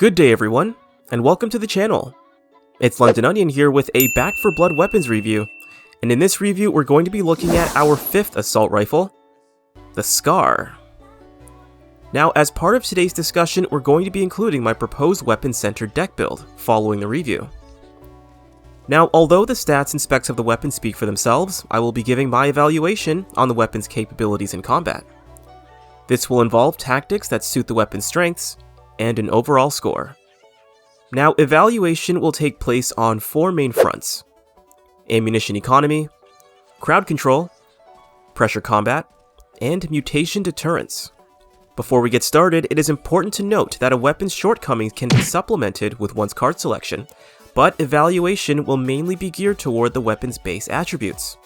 Good day everyone, and welcome to the channel. It's Londononion here with a Back 4 Blood weapons review, and in this review we're going to be looking at our 5th assault rifle, the Scar. Now, as part of today's discussion, we're going to be including my proposed weapon-centered deck build following the review. Now, although the stats and specs of the weapon speak for themselves, I will be giving my evaluation on the weapon's capabilities in combat. This will involve tactics that suit the weapon's strengths, and an overall score. Now, evaluation will take place on 4 main fronts: ammunition economy, crowd control, pressure combat, and mutation deterrence. Before we get started, it is important to note that a weapon's shortcomings can be supplemented with one's card selection, but evaluation will mainly be geared toward the weapon's base attributes.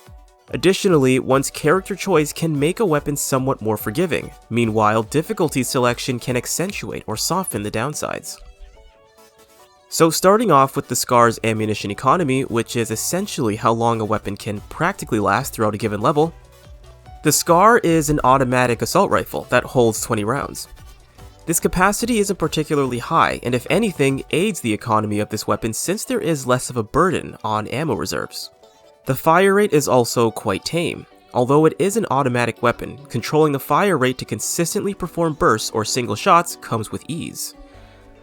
Additionally, one's character choice can make a weapon somewhat more forgiving. Meanwhile, difficulty selection can accentuate or soften the downsides. So starting off with the Scar's ammunition economy, which is essentially how long a weapon can practically last throughout a given level, the Scar is an automatic assault rifle that holds 20 rounds. This capacity isn't particularly high, and if anything, aids the economy of this weapon since there is less of a burden on ammo reserves. The fire rate is also quite tame. Although it is an automatic weapon, controlling the fire rate to consistently perform bursts or single shots comes with ease.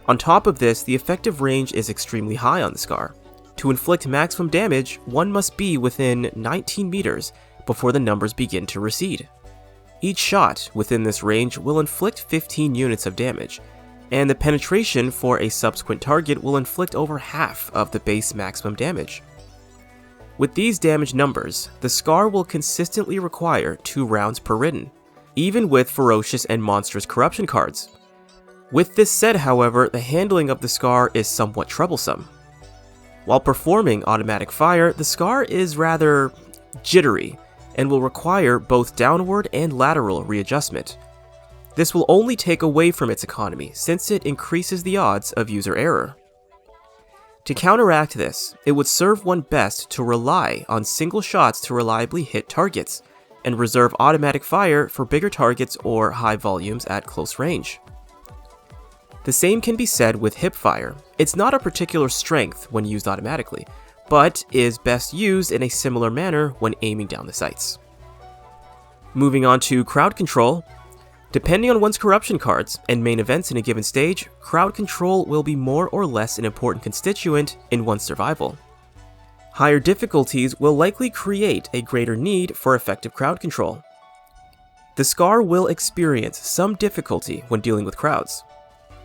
On top of this, the effective range is extremely high on the Scar. To inflict maximum damage, one must be within 19 meters before the numbers begin to recede. Each shot within this range will inflict 15 units of damage, and the penetration for a subsequent target will inflict over half of the base maximum damage. With these damage numbers, the Scar will consistently require 2 rounds per ridden, even with ferocious and monstrous corruption cards. With this said, however, the handling of the Scar is somewhat troublesome. While performing automatic fire, the Scar is rather jittery and will require both downward and lateral readjustment. This will only take away from its economy since it increases the odds of user error. To counteract this, it would serve one best to rely on single shots to reliably hit targets, and reserve automatic fire for bigger targets or high volumes at close range. The same can be said with hip fire. It's not a particular strength when used automatically, but is best used in a similar manner when aiming down the sights. Moving on to crowd control. Depending on one's corruption cards and main events in a given stage, crowd control will be more or less an important constituent in one's survival. Higher difficulties will likely create a greater need for effective crowd control. The Scar will experience some difficulty when dealing with crowds.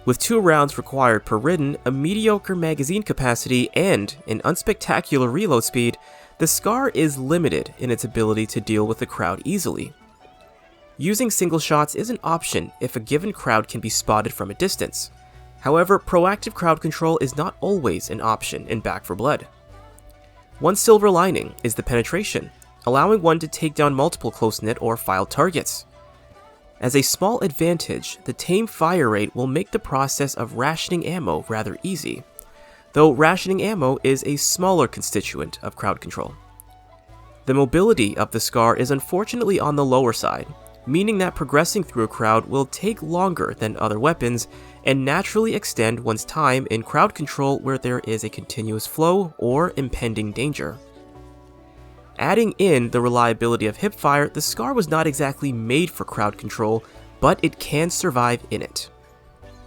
With 2 rounds required per ridden, a mediocre magazine capacity, and an unspectacular reload speed, the Scar is limited in its ability to deal with the crowd easily. Using single shots is an option if a given crowd can be spotted from a distance. However, proactive crowd control is not always an option in Back 4 Blood. One silver lining is the penetration, allowing one to take down multiple close-knit or filed targets. As a small advantage, the tame fire rate will make the process of rationing ammo rather easy, though rationing ammo is a smaller constituent of crowd control. The mobility of the Scar is unfortunately on the lower side, meaning that progressing through a crowd will take longer than other weapons and naturally extend one's time in crowd control where there is a continuous flow or impending danger. Adding in the reliability of hipfire, the Scar was not exactly made for crowd control, but it can survive in it.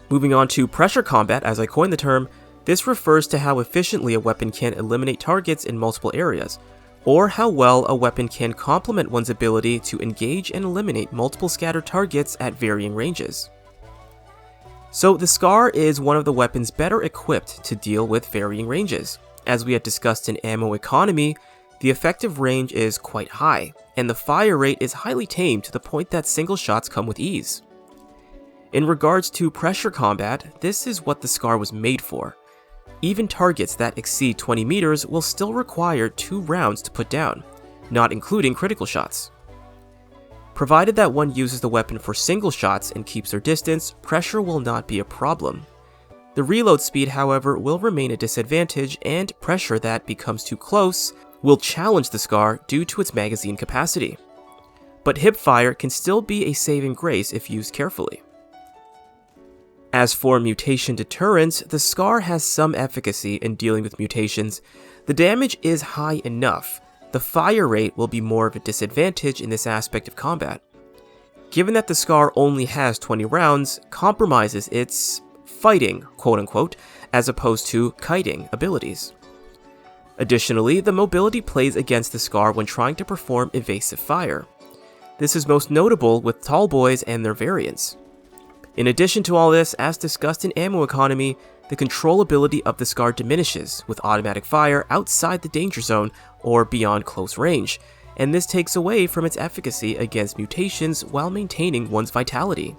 Moving on to pressure combat, as I coined the term, this refers to how efficiently a weapon can eliminate targets in multiple areas, or how well a weapon can complement one's ability to engage and eliminate multiple scattered targets at varying ranges. So the Scar is one of the weapons better equipped to deal with varying ranges. As we had discussed in ammo economy, the effective range is quite high, and the fire rate is highly tame to the point that single shots come with ease. In regards to pressure combat, this is what the Scar was made for. Even targets that exceed 20 meters will still require 2 rounds to put down, not including critical shots. Provided that one uses the weapon for single shots and keeps their distance, pressure will not be a problem. The reload speed, however, will remain a disadvantage, and pressure that becomes too close will challenge the Scar due to its magazine capacity. But hipfire can still be a saving grace if used carefully. As for mutation deterrence, the Scar has some efficacy in dealing with mutations. The damage is high enough. The fire rate will be more of a disadvantage in this aspect of combat. Given that the Scar only has 20 rounds, compromises its fighting, quote-unquote, as opposed to kiting abilities. Additionally, the mobility plays against the Scar when trying to perform evasive fire. This is most notable with tall boys and their variants. In addition to all this, as discussed in ammo economy, the controllability of the Scar diminishes with automatic fire outside the danger zone or beyond close range, and this takes away from its efficacy against mutations while maintaining one's vitality.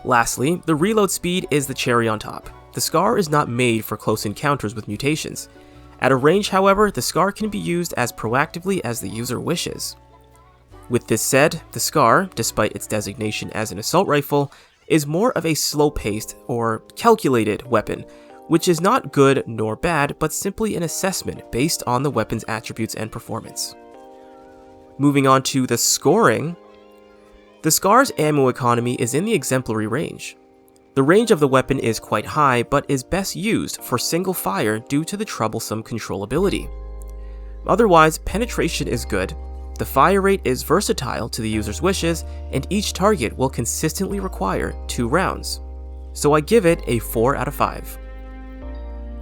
Lastly, the reload speed is the cherry on top. The Scar is not made for close encounters with mutations. At a range, however, the Scar can be used as proactively as the user wishes. With this said, the Scar, despite its designation as an assault rifle, is more of a slow-paced or calculated weapon, which is not good nor bad, but simply an assessment based on the weapon's attributes and performance. Moving on to the scoring, the Scar's ammo economy is in the exemplary range. The range of the weapon is quite high, but is best used for single fire due to the troublesome controllability. Otherwise, penetration is good. The fire rate is versatile to the user's wishes, and each target will consistently require 2 rounds. So I give it a 4 out of 5.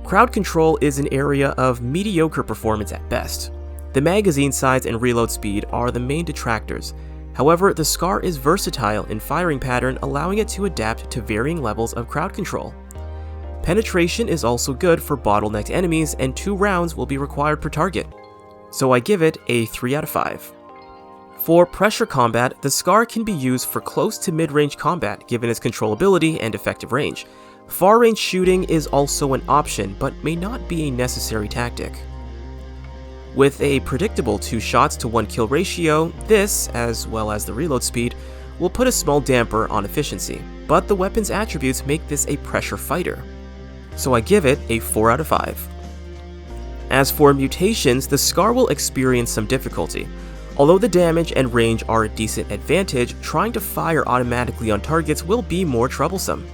Crowd control is an area of mediocre performance at best. The magazine size and reload speed are the main detractors. However, the Scar is versatile in firing pattern, allowing it to adapt to varying levels of crowd control. Penetration is also good for bottlenecked enemies, and 2 rounds will be required per target. So I give it a 3 out of 5. For pressure combat, the Scar can be used for close to mid-range combat given its controllability and effective range. Far-range shooting is also an option, but may not be a necessary tactic. With a predictable 2 shots to 1 kill ratio, this, as well as the reload speed, will put a small damper on efficiency, but the weapon's attributes make this a pressure fighter. So I give it a 4 out of 5. As for mutations, the Scar will experience some difficulty. Although the damage and range are a decent advantage, trying to fire automatically on targets will be more troublesome.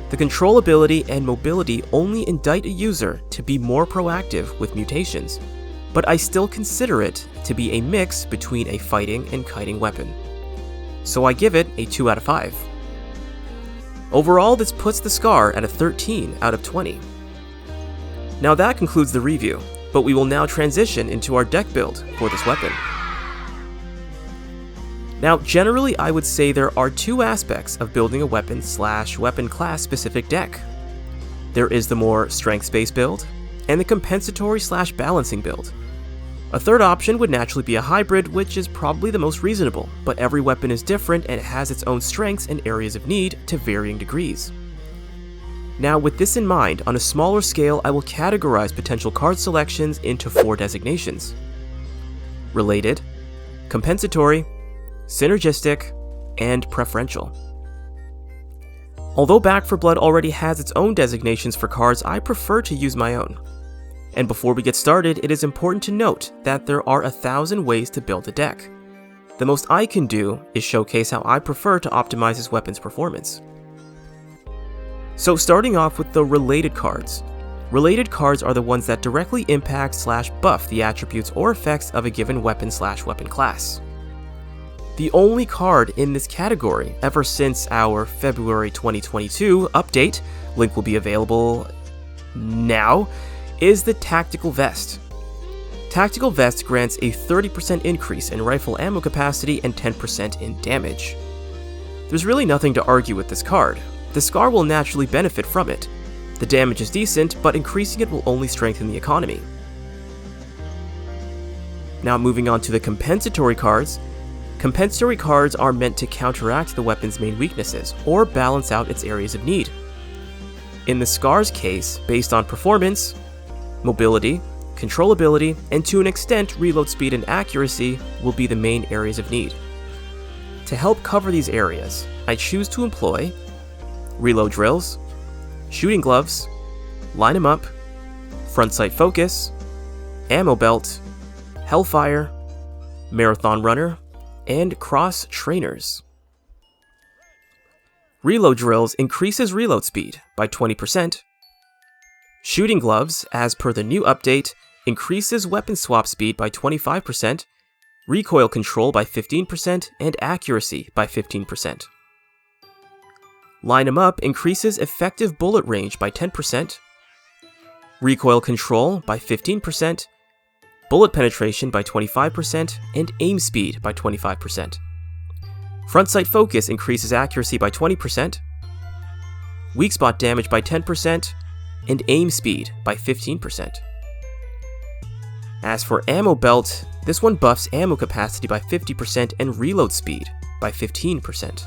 The controllability and mobility only indict a user to be more proactive with mutations, but I still consider it to be a mix between a fighting and kiting weapon. So I give it a 2 out of 5. Overall, this puts the Scar at a 13 out of 20. Now that concludes the review, but we will now transition into our deck build for this weapon. Now, generally I would say there are 2 aspects of building a weapon/weapon class specific deck. There is the more strengths-based build, and the compensatory/balancing build. A third option would naturally be a hybrid, which is probably the most reasonable, but every weapon is different and has its own strengths and areas of need to varying degrees. Now, with this in mind, on a smaller scale, I will categorize potential card selections into 4 designations: related, compensatory, synergistic, and preferential. Although Back 4 Blood already has its own designations for cards, I prefer to use my own. And before we get started, it is important to note that there are 1,000 ways to build a deck. The most I can do is showcase how I prefer to optimize this weapon's performance. So starting off with the related cards. Related cards are the ones that directly impact/buff the attributes or effects of a given weapon/weapon class. The only card in this category ever since our February 2022 update, link will be available now, is the Tactical Vest. Tactical Vest grants a 30% increase in rifle ammo capacity and 10% in damage. There's really nothing to argue with this card. The Scar will naturally benefit from it. The damage is decent, but increasing it will only strengthen the economy. Now moving on to the compensatory cards. Compensatory cards are meant to counteract the weapon's main weaknesses, or balance out its areas of need. In the Scar's case, based on performance, mobility, controllability, and to an extent reload speed and accuracy will be the main areas of need. To help cover these areas, I choose to employ reload drills, shooting gloves, line 'em up, front sight focus, ammo belt, hellfire, marathon runner, and cross trainers. Reload drills increases reload speed by 20%. Shooting gloves, as per the new update, increases weapon swap speed by 25%, recoil control by 15%, and accuracy by 15%. Line 'em up increases effective bullet range by 10%, recoil control by 15%, bullet penetration by 25%, and aim speed by 25%. Front sight focus increases accuracy by 20%, weak spot damage by 10%, and aim speed by 15%. As for ammo belt, this one buffs ammo capacity by 50% and reload speed by 15%.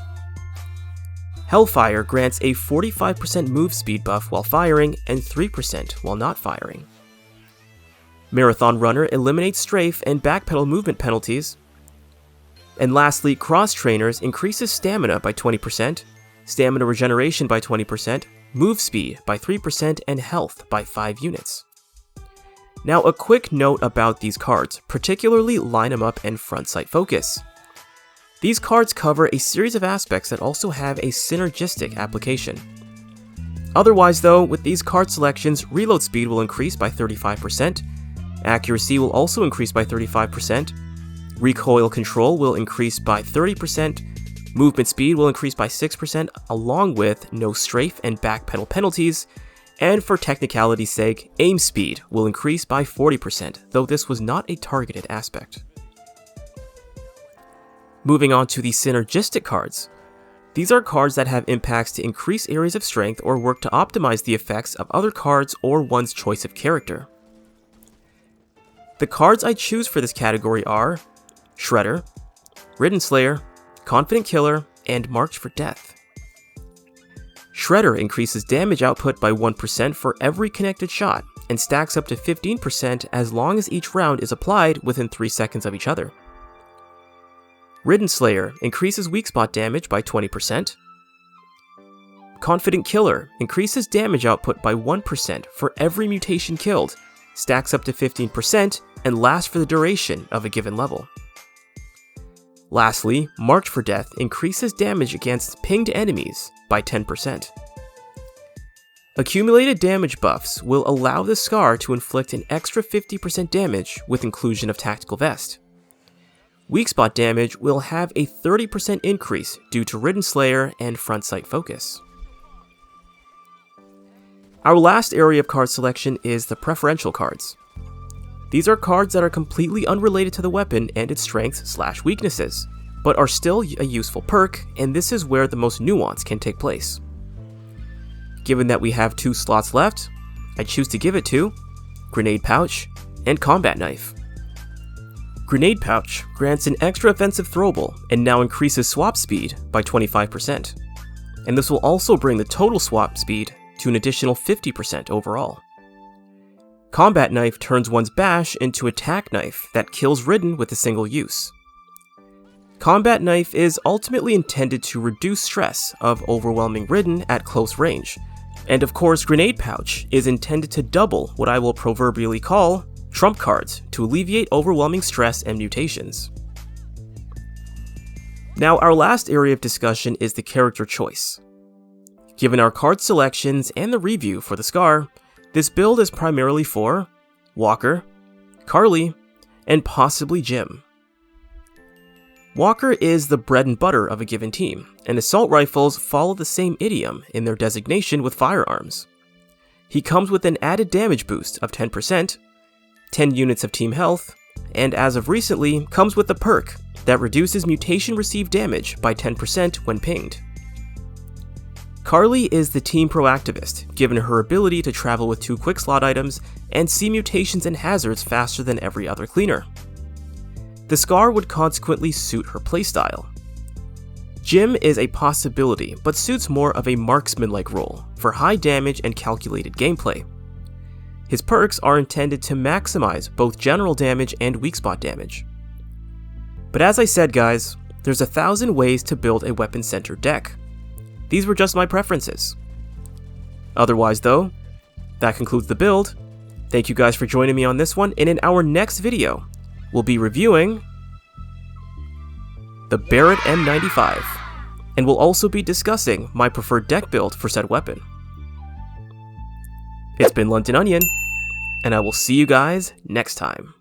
Hellfire grants a 45% move speed buff while firing and 3% while not firing. Marathon Runner eliminates strafe and backpedal movement penalties. And lastly, Cross Trainers increases stamina by 20%, stamina regeneration by 20%, move speed by 3%, and health by 5 units. Now a quick note about these cards, particularly Line 'em Up and Front Sight Focus. These cards cover a series of aspects that also have a synergistic application. Otherwise though, with these card selections, reload speed will increase by 35%, accuracy will also increase by 35%, recoil control will increase by 30%, movement speed will increase by 6%, along with no strafe and backpedal penalties, and for technicality's sake, aim speed will increase by 40%, though this was not a targeted aspect. Moving on to the synergistic cards. These are cards that have impacts to increase areas of strength or work to optimize the effects of other cards or one's choice of character. The cards I choose for this category are Shredder, Ridden Slayer, Confident Killer, and Marked for Death. Shredder increases damage output by 1% for every connected shot and stacks up to 15% as long as each round is applied within 3 seconds of each other. Ridden Slayer increases weak spot damage by 20%. Confident Killer increases damage output by 1% for every mutation killed, stacks up to 15%, and lasts for the duration of a given level. Lastly, Marked for Death increases damage against pinged enemies by 10%. Accumulated damage buffs will allow the Scar to inflict an extra 50% damage with inclusion of Tactical Vest. Weak spot damage will have a 30% increase due to Ridden Slayer and Front Sight Focus. Our last area of card selection is the preferential cards. These are cards that are completely unrelated to the weapon and its strengths/weaknesses, but are still a useful perk, and this is where the most nuance can take place. Given that we have 2 slots left, I choose to give it to Grenade Pouch and Combat Knife. Grenade Pouch grants an extra offensive throwable and now increases swap speed by 25%, and this will also bring the total swap speed to an additional 50% overall. Combat Knife turns one's bash into attack knife that kills Ridden with a single use. Combat Knife is ultimately intended to reduce stress of overwhelming Ridden at close range, and of course Grenade Pouch is intended to double what I will proverbially call trump cards to alleviate overwhelming stress and mutations. Now our last area of discussion is the character choice. Given our card selections and the review for the Scar, this build is primarily for Walker, Carly, and possibly Jim. Walker is the bread and butter of a given team, and assault rifles follow the same idiom in their designation with firearms. He comes with an added damage boost of 10%, 10 units of team health, and as of recently, comes with a perk that reduces mutation received damage by 10% when pinged. Carly is the team proactivist, given her ability to travel with 2 quick slot items and see mutations and hazards faster than every other cleaner. The Scar would consequently suit her playstyle. Jim is a possibility, but suits more of a marksman-like role for high damage and calculated gameplay. His perks are intended to maximize both general damage and weak spot damage. But as I said guys, there's 1,000 ways to build a weapon-centered deck. These were just my preferences. Otherwise though, that concludes the build. Thank you guys for joining me on this one, and in our next video, we'll be reviewing the Barrett M95. and we'll also be discussing my preferred deck build for said weapon. It's been Londononion, and I will see you guys next time.